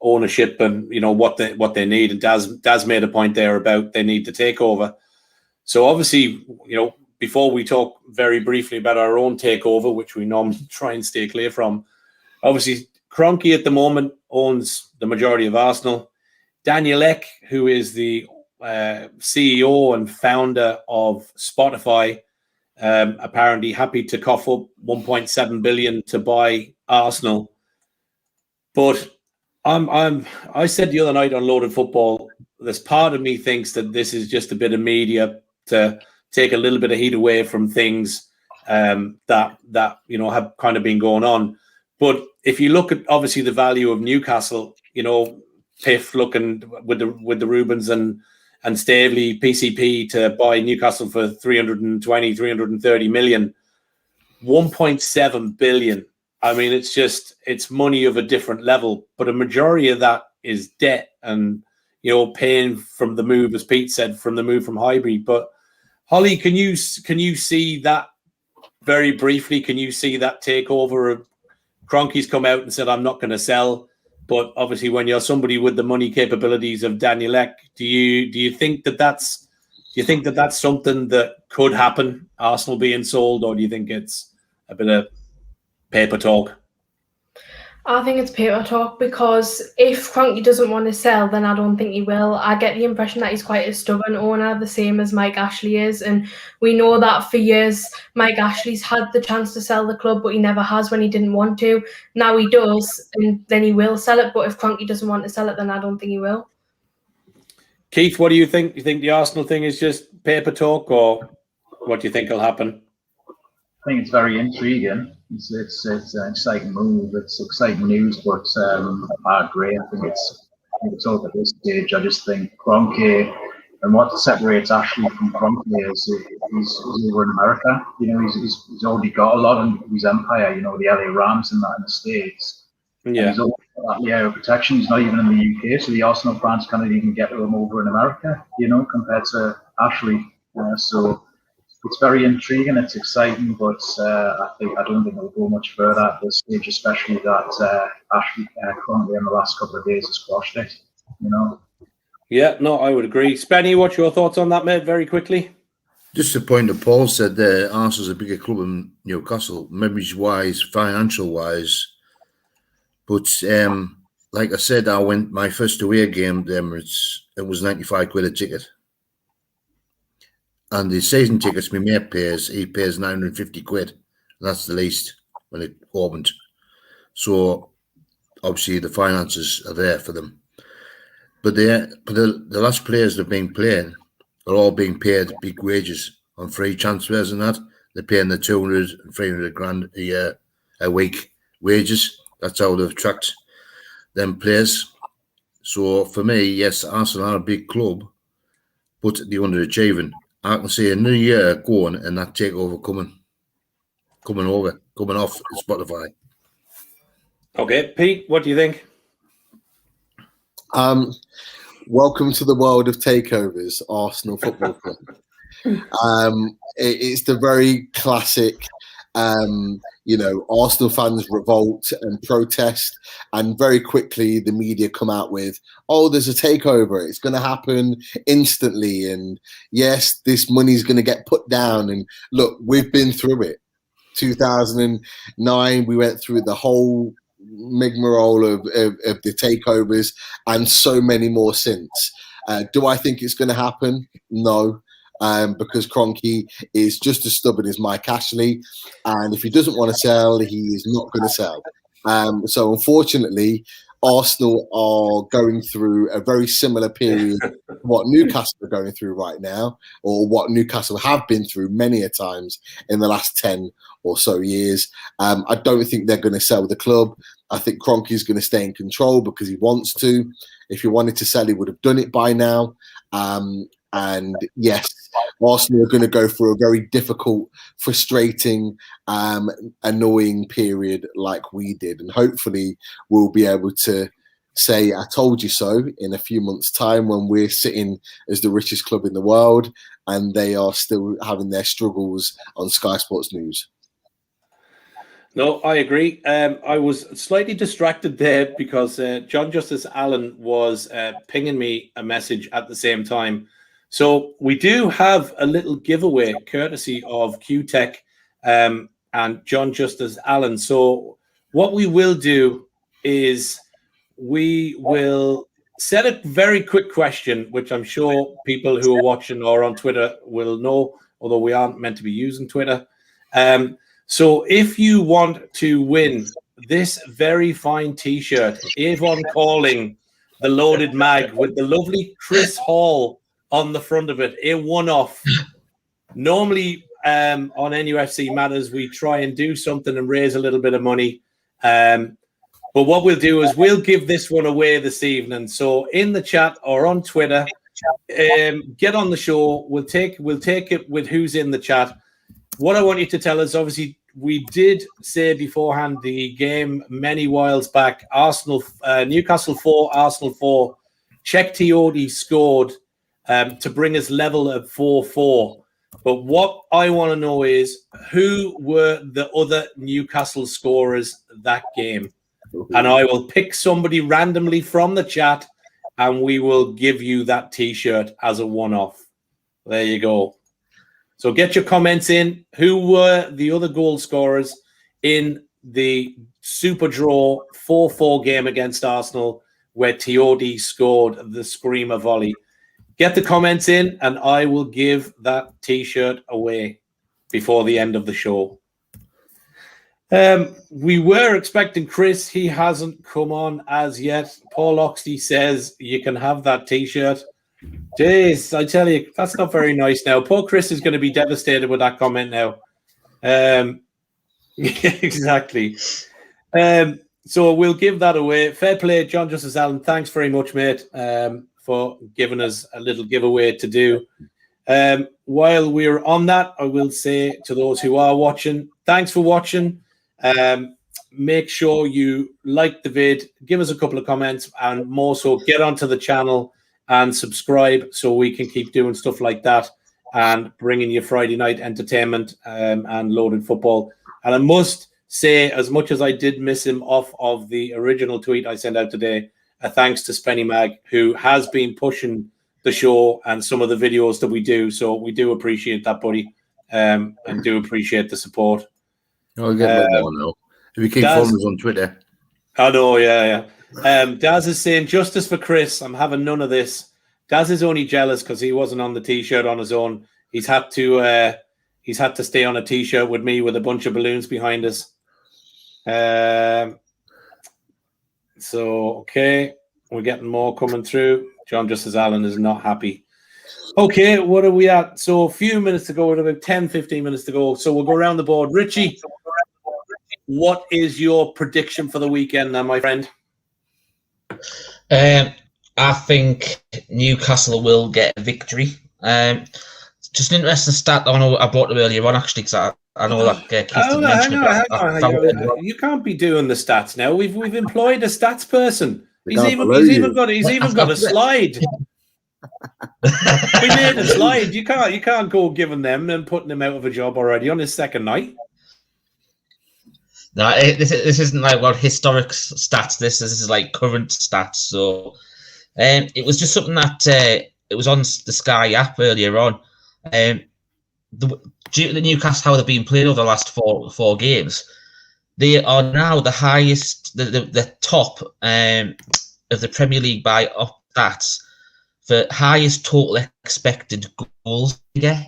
ownership and what they need, and Daz made a point there about they need the takeover. So obviously, before we talk very briefly about our own takeover, which we normally try and stay clear from, obviously Kroenke at the moment owns the majority of Arsenal. Daniel Ek, who is the CEO and founder of Spotify, apparently happy to cough up 1.7 billion to buy Arsenal. But I said the other night on Loaded Football, this part of me thinks that this is just a bit of media to take a little bit of heat away from things that have kind of been going on. But if you look at obviously the value of Newcastle, PIF looking with the Rubens and Staveley PCP to buy Newcastle for 330 million, 1.7 billion. I mean, it's money of a different level, but a majority of that is debt and, paying from the move, as Pete said, from the move from Highbury. But Holly, can you see that very briefly? Can you see that takeover? Kroenke's come out and said, I'm not going to sell. But obviously, when you're somebody with the money capabilities of Daniel Ek, do you think that's something that could happen? Arsenal being sold, or do you think it's a bit of paper talk? I think it's paper talk, because if Kroenke doesn't want to sell, then I don't think he will. I get the impression that he's quite a stubborn owner, the same as Mike Ashley is. And we know that for years, Mike Ashley's had the chance to sell the club, but he never has when he didn't want to. Now he does, and then he will sell it. But if Kroenke doesn't want to sell it, then I don't think he will. Keith, what do you think? You think the Arsenal thing is just paper talk, or what do you think will happen? I think it's very intriguing. It's an exciting move. It's exciting news, but I agree. I think it's over at this stage. I just think Kroenke, and what separates Ashley from Kroenke is he's over in America. He's already got a lot of his empire. The LA Rams and that in the States. Yeah. And he's over that layer of protection. He's not even in the UK, so the Arsenal fans can't even get to him over in America. Compared to Ashley. So. It's very intriguing. It's exciting, but I don't think it'll go much further at this stage, especially that Ashley Kroenke in the last couple of days has squashed it. Yeah, no, I would agree. Spenny, what's your thoughts on that, mate? Very quickly. Just the point that Paul said there. Arsenal's a bigger club than Newcastle, memories-wise, financial-wise. But like I said, I went my first away game. It was 95 quid a ticket. And the season tickets my mate pays, he pays 950 quid. And that's the least when it opened. So obviously the finances are there for them. But the last players that have been playing are all being paid big wages on free transfers and that. They're paying the 200 and 300 grand a year, a week wages. That's how they've tracked them players. So for me, yes, Arsenal are a big club, but they're underachieving. I can see a new year going and that takeover coming off Spotify. Okay, Pete, what do you think? Welcome to the world of takeovers, Arsenal Football Club. It's the very classic Arsenal fans revolt and protest, and very quickly the media come out with, oh, there's a takeover, it's going to happen instantly, and yes, this money's going to get put down. And look, we've been through it. 2009, we went through the whole rigmarole of the takeovers, and so many more since. Do I think it's going to happen? No. Because Kroenke is just as stubborn as Mike Ashley, and if he doesn't want to sell, he is not going to sell. So unfortunately, Arsenal are going through a very similar period to what Newcastle are going through right now, or what Newcastle have been through many a times in the last 10 or so years. I don't think they're going to sell the club. I think Kroenke is going to stay in control because he wants to. If he wanted to sell, he would have done it by now. And yes, Arsenal are going to go through a very difficult, frustrating, annoying period like we did. And hopefully we'll be able to say, I told you so, in a few months' time when we're sitting as the richest club in the world and they are still having their struggles on Sky Sports News. No, I agree. I was slightly distracted there because John Justice Allen was pinging me a message at the same time. So we do have a little giveaway courtesy of QTech and John Justice Allen. So what we will do is we will set a very quick question, which I'm sure people who are watching or on Twitter will know, although we aren't meant to be using Twitter. So if you want to win this very fine T-shirt, Avon Calling, the Loaded Mag with the lovely Chris Hall on the front of it, a one-off. Normally on NUFC Matters, we try and do something and raise a little bit of money. But what we'll do is we'll give this one away this evening. So in the chat or on Twitter, get on the show. We'll take it with who's in the chat. What I want you to tell us, obviously, we did say beforehand the game many whiles back, Newcastle 4, Arsenal 4. Cheick Tioté scored to bring us level at 4-4. But what I want to know is who were the other Newcastle scorers that game? And I will pick somebody randomly from the chat and we will give you that T-shirt as a one-off. There you go. So get your comments in. Who were the other goal scorers in the Super Draw 4-4 game against Arsenal where Tioté scored the screamer volley? Get the comments in and I will give that T-shirt away before the end of the show. We were expecting Chris. He hasn't come on as yet. Paul Oxley says you can have that T-shirt. Jeez, I tell you, that's not very nice now. Poor Chris is going to be devastated with that comment now. Exactly. So we'll give that away. Fair play, John Justice Allen. Thanks very much, mate, for giving us a little giveaway to do. While we're on that, I will say to those who are watching, thanks for watching. Make sure you like the vid, give us a couple of comments, and more so get onto the channel and subscribe so we can keep doing stuff like that and bringing you Friday night entertainment and Loaded Football. And I must say, as much as I did miss him off of the original tweet I sent out today, a thanks to Spenny Mag, who has been pushing the show and some of the videos that we do. So we do appreciate that, buddy, and do appreciate the support. I'll get more now. If you keep following us on Twitter. I know, yeah. Daz is saying, justice for Chris. I'm having none of this. Daz is only jealous because he wasn't on the T-shirt on his own. He's had to stay on a T-shirt with me with a bunch of balloons behind us. So, okay, we're getting more coming through. John Justice Allen is not happy. Okay, what are we at? So a few minutes to go, about 10, 15 minutes to go. So we'll go around the board. Richie, what is your prediction for the weekend now, my friend? I think Newcastle will get a victory. Just an interesting stat. I know I brought it earlier on, actually, because I know that Keith mentioned it. You can't be doing the stats now. We've employed a stats person. He's even got a slide. We made a slide. You can't go giving them and putting him out of a job already on his second night. No, this isn't like what historic stats. This is like current stats. So, it was just something that it was on the Sky app earlier on. Due to the Newcastle how they've been playing over the last four games, they are now the highest, the top of the Premier League by up stats for highest total expected goals figure,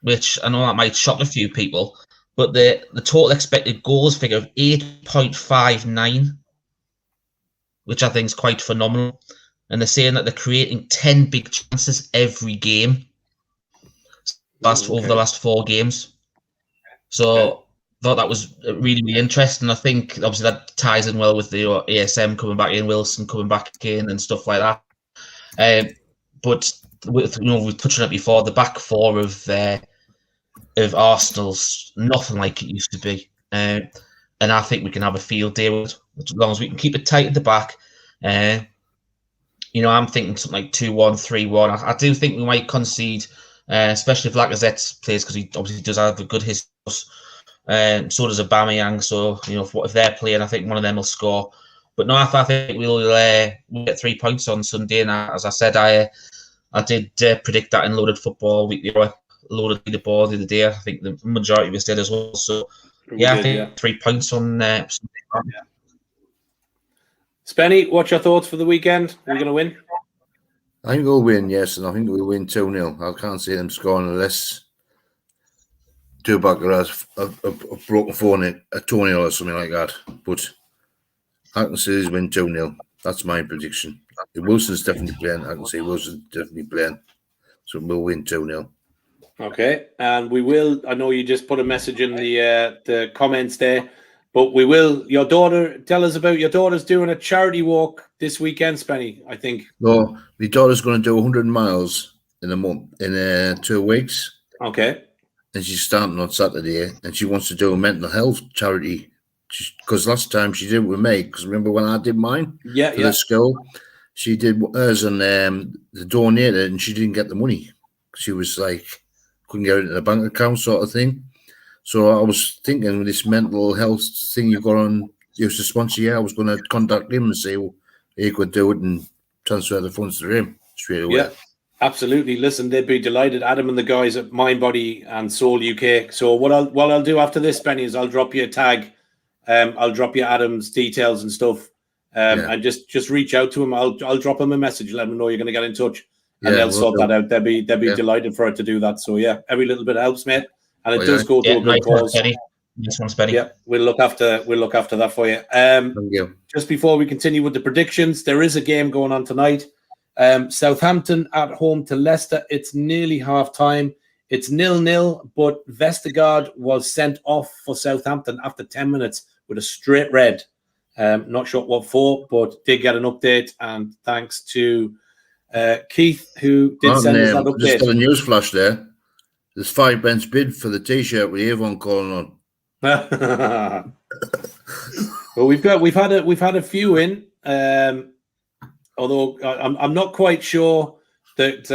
which I know that might shock a few people, but the total expected goals figure of 8.59, which I think is quite phenomenal. And they're saying that they're creating 10 big chances every game over the last 4 games. So thought that was really, really interesting. I think obviously that ties in well with the ASM coming back in, Wilson coming back in, and stuff like that. But with, we've touched on it before. The back four of Arsenal's nothing like it used to be, and I think we can have a field day with it, as long as we can keep it tight at the back. I'm thinking something like 2-1, 3-1. I do think we might concede, especially if Lacazette plays, because he obviously does have a good history. So does Aubameyang. So if they're playing, I think one of them will score. But no, I think we'll get 3 points on Sunday. And as I said, I did predict that in Loaded Football Weekly, Loaded Leaderboard the other day. I think the majority of us did as well. So I think 3 points on Sunday. Yeah. Spenny, what's your thoughts for the weekend? Are we going to win? I think we'll win, yes, and I think we'll win 2-0. I can't see them scoring unless Dubak has a broken phone, a toenail or something like that. But I can see us win 2-0. That's my prediction. If Wilson's definitely playing, I can see Wilson's definitely playing. So we'll win 2-0. Okay, and we will. I know you just put a message in the comments there, but we will. Your daughter, tell us about your daughter's doing a charity walk this weekend, Spenny, I think. No, my daughter's going to do 100 miles in a month, in 2 weeks. Okay. And she's starting on Saturday, and she wants to do a mental health charity. Because last time she did it with me, because remember when I did mine for the school, she did hers and they donated, and she didn't get the money. She was like, couldn't get it in a bank account sort of thing. So I was thinking with this mental health thing you've got on, you to sponsor, I was going to contact him and say he could do it and transfer the funds to him straight away. Yeah. Absolutely. Listen, they'd be delighted. Adam and the guys at Mind, Body and Soul UK. So what I'll do after this, Benny, is I'll drop you a tag. I'll drop you Adam's details and stuff, and just reach out to him. I'll drop him a message, let him know you're going to get in touch, and they'll sort that out. They'll be delighted for it to do that. So every little bit helps, mate, and it does go to a good cause. This one's Benny. Yeah, we'll look after that for you. Thank you. Just before we continue with the predictions, there is a game going on tonight. Southampton at home to Leicester. It's nearly half time. It's 0-0, but Vestergaard was sent off for Southampton after 10 minutes with a straight red. Not sure what for, but did get an update. And thanks to Keith, who did send us that update. Just got a news flash there. There's 5 pence bid for the T-shirt with Avon calling on. Well, we've had a few in. Although I'm not quite sure that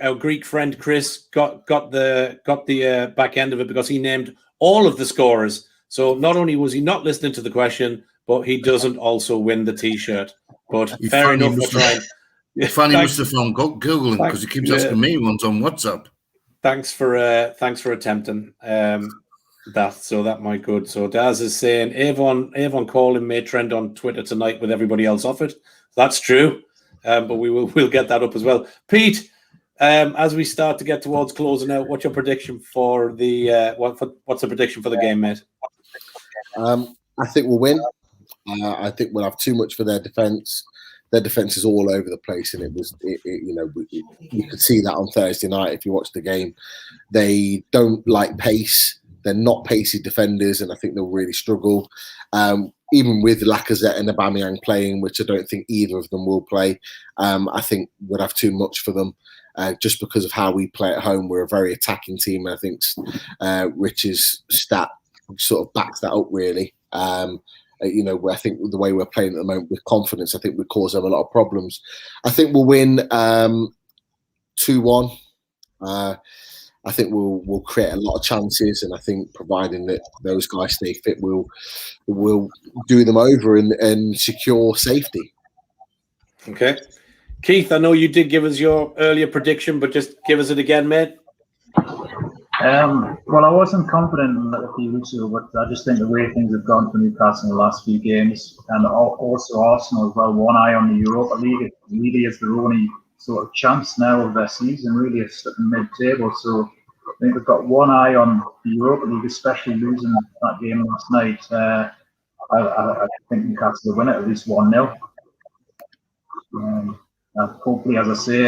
our Greek friend Chris got the back end of it, because he named all of the scorers. So not only was he not listening to the question, but he doesn't also win the T-shirt. But fair enough for trying. Fanny must have found Googling, because he keeps asking me ones on WhatsApp. Thanks for attempting that. So that might good. So Daz is saying Avon calling may trend on Twitter tonight with everybody else off it. That's true, but we'll get that up as well. Pete, as we start to get towards closing out, what's your prediction for the what's the prediction for the game, mate? I think we'll win. I think we'll have too much for their defense. Their defense is all over the place, and you could see that on Thursday night if you watch the game. They don't like pace. They're not pacey defenders, and I think they'll really struggle. Even with Lacazette and Aubameyang playing, which I don't think either of them will play, I think we'll have too much for them, just because of how we play at home. We're a very attacking team, and I think Rich's stat sort of backs that up, really. I think the way we're playing at the moment with confidence, I think would cause them a lot of problems. I think we'll win 2-1. I think we'll create a lot of chances, and I think providing that those guys stay fit, we'll do them over and secure safety. Okay. Keith, I know you did give us your earlier prediction, but just give us it again, mate. Well, I wasn't confident in a few weeks ago, but I just think the way things have gone for Newcastle in the last few games, and also Arsenal as well, one eye on the Europa League. It really is their only sort of chance now of their season, really, is sitting mid-table. So I think we've got one eye on the Europa League, especially losing that game last night. I think Newcastle will win it at least 1-0. Hopefully, as I say,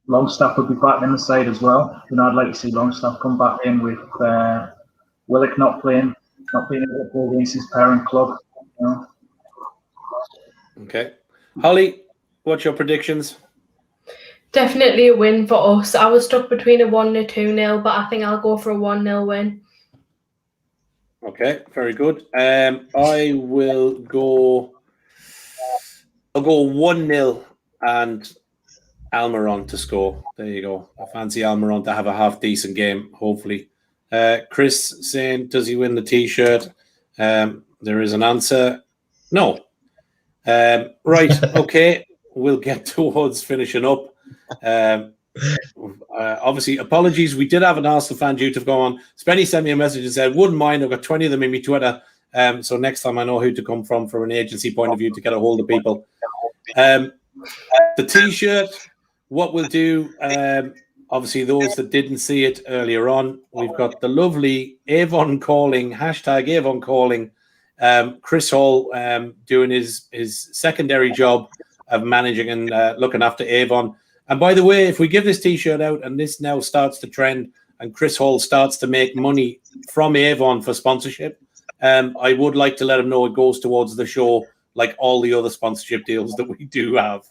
Longstaff will be back in the side as well. I'd like to see Longstaff come back in with Willock not being able to play against his parent club. Okay. Holly, what's your predictions? Definitely a win for us. I was stuck between a 1 and a 2-0, but I think I'll go for a 1-0 win. Okay, very good. I'll go 1-0 and Almiron to score. There you go. I fancy Almiron to have a half decent game, hopefully. Chris saying, does he win the T-shirt? There is an answer. No. Right, okay. We'll get towards finishing up. Obviously, apologies. We did have an Arsenal fan due to go on. Spenny sent me a message and said, wouldn't mind. I've got 20 of them in my Twitter. So next time I know who to come from an agency point of view to get a hold of people. The T-shirt, what we'll do, obviously those that didn't see it earlier on, we've got the lovely Avon Calling, hashtag Avon Calling, Chris Hall doing his secondary job of managing and looking after Avon. And by the way, if we give this T-shirt out and this now starts to trend and Chris Hall starts to make money from Avon for sponsorship, I would like to let him know it goes towards the show like all the other sponsorship deals that we do have.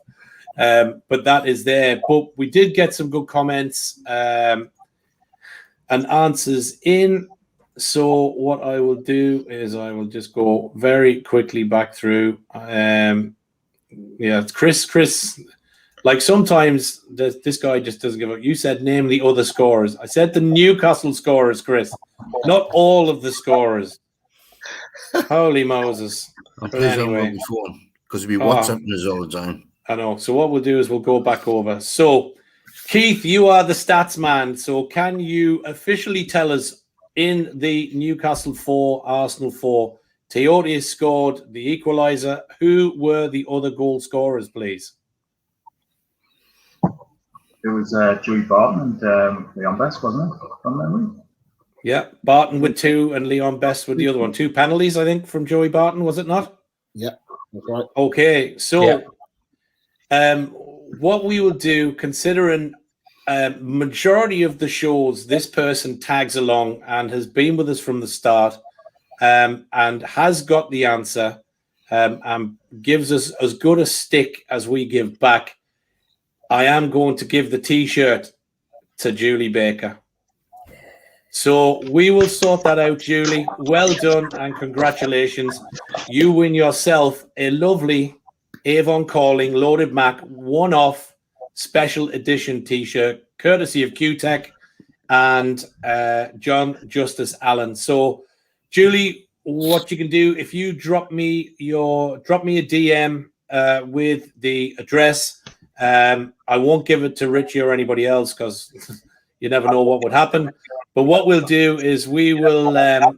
But that is there. But we did get some good comments and answers in. So what I will do is I will just go very quickly back through. Chris, like sometimes this guy just doesn't give up. You said name the other scorers. I said the Newcastle scorers, Chris, not all of the scorers. Holy Moses. I'm pleased anyway, because we WhatsApping us all the time. I know. So what we'll do is we'll go back over. So, Keith, you are the stats man. So can you officially tell us in the Newcastle 4, Arsenal 4, Teote scored the equaliser. Who were the other goal scorers, please? It was Joey Barton and Leon Best, wasn't it? From memory. Yeah, Barton with 2 and Leon Best with the other one. 2 penalties, I think, from Joey Barton, was it not? Yeah, that's right. Okay, so what we will do, considering majority of the shows, this person tags along and has been with us from the start and has got the answer and gives us as good a stick as we give back. I am going to give the T-shirt to Julie Baker. So we will sort that out, Julie. Well done and congratulations. You win yourself a lovely Avon Calling Loaded Mac one-off special edition T-shirt, courtesy of QTech and John Justice Allen. So, Julie, what you can do, if you drop me a DM with the address, I won't give it to Richie or anybody else because you never know what would happen. But what we'll do is we will we'll get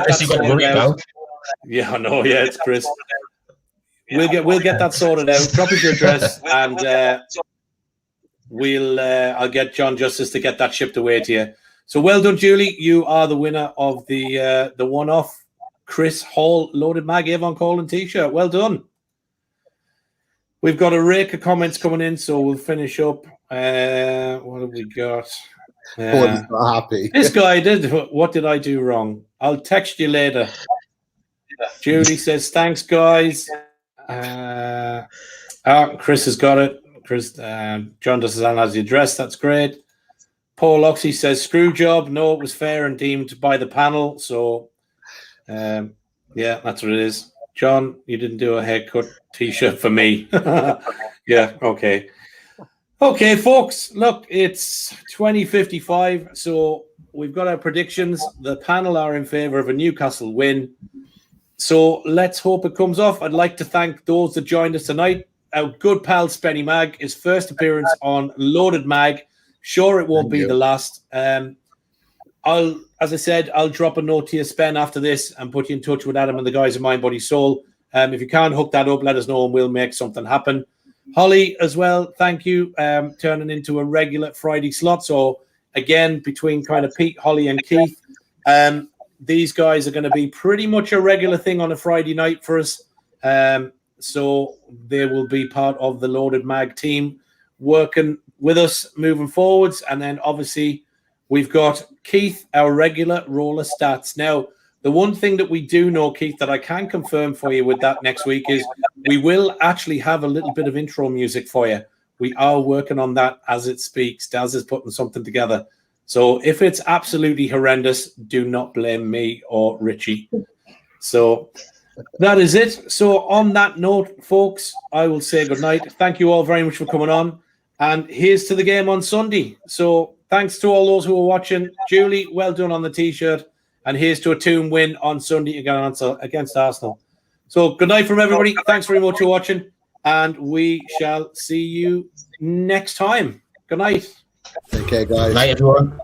that sorted out. Yeah, I know. Yeah, it's Chris. We'll get that sorted out. Drop us your address, and I'll get John Justice to get that shipped away to you. So well done, Julie. You are the winner of the one-off Chris Hall Loaded Mag Avon Calling T-shirt. Well done. We've got a rake of comments coming in, so we'll finish up. What have we got? Paul is not happy. This guy did. What did I do wrong? I'll text you later. Julie says, thanks, guys. Chris has got it. Chris, John Dustin has the address. That's great. Paul Oxley says, screw job. No, it was fair and deemed by the panel. So, yeah, that's what it is. John, you didn't do a haircut T-shirt for me. Yeah, okay. Okay, folks, look, it's 20:55, so we've got our predictions. The panel are in favour of a Newcastle win. So let's hope it comes off. I'd like to thank those that joined us tonight. Our good pal Spenny Mag, his first appearance on Loaded Mag. Sure, it won't be the last. As I said, I'll drop a note to you, Spen, after this and put you in touch with Adam and the guys at Mind, Body, Soul. If you can't hook that up, let us know and we'll make something happen. Holly, as well, thank you. Turning into a regular Friday slot. So, again, between kind of Pete, Holly, and Keith, these guys are going to be pretty much a regular thing on a Friday night for us. So, they will be part of the Loaded Mag team working with us moving forwards. And then, obviously, we've got Keith, our regular roller stats. Now, the one thing that we do know, Keith, that I can confirm for you with that next week is we will actually have a little bit of intro music for you. We are working on that as it speaks. Daz is putting something together. So if it's absolutely horrendous, do not blame me or Richie. So that is it. So on that note, folks, I will say goodnight. Thank you all very much for coming on. And here's to the game on Sunday. So thanks to all those who are watching. Julie, well done on the T-shirt. And here's to a 2 win on Sunday against Arsenal. So good night from everybody. Thanks very much for watching. And we shall see you next time. Good night. Take care, guys. Night, everyone.